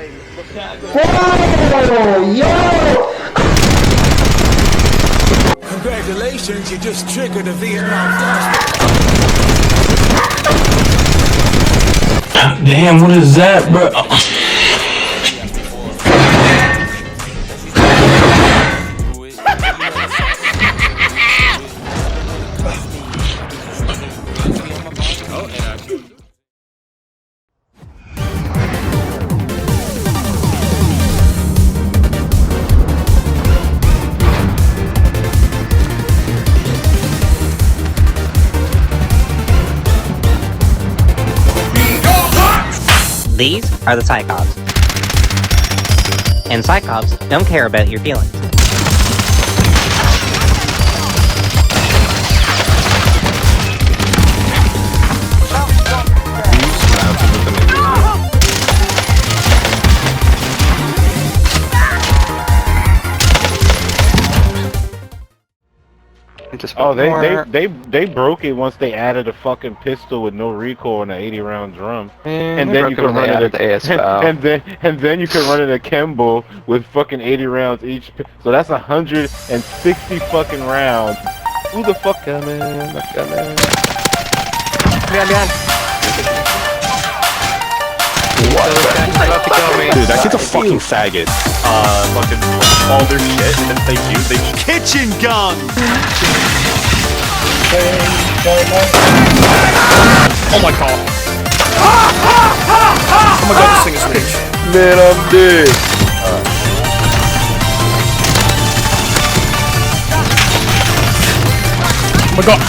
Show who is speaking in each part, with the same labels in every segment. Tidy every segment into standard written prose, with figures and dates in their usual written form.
Speaker 1: Oh, yo!
Speaker 2: Congratulations, you just triggered a Vietnam flashback.
Speaker 3: Damn, what is that, bro?
Speaker 4: These are the Sykovs. And Sykovs don't care about your feelings.
Speaker 5: Oh, they broke it once they added a fucking pistol with no recoil and an 80-round drum, and then you can run it and then you can run it akimbo with fucking 80 rounds each. So that's 160 fucking rounds. Who the fuck coming?
Speaker 6: What? Dude, that kid's a fucking faggot. Fucking all their shit that they use, they kitchen gun! Oh my god. Oh my god, this thing is rich.
Speaker 5: Man, I'm dead.
Speaker 6: Oh my god.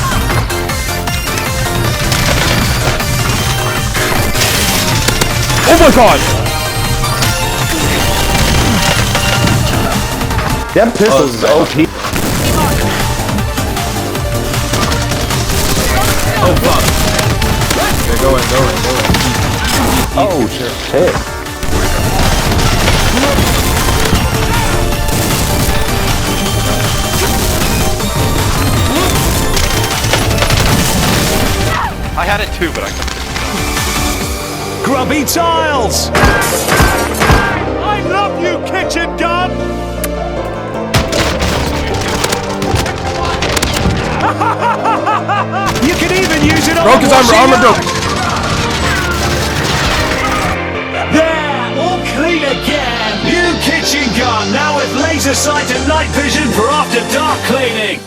Speaker 6: Oh my god!
Speaker 5: That pistol is OP.
Speaker 6: Oh fuck. They're going.
Speaker 5: Oh shit.
Speaker 6: I had it too, but I couldn't.
Speaker 2: Grubby tiles! I love you, kitchen gun! You can even use it on
Speaker 6: Broke his armor broke!
Speaker 2: There, all clean again! New kitchen gun, now with laser sight and night vision for after dark cleaning!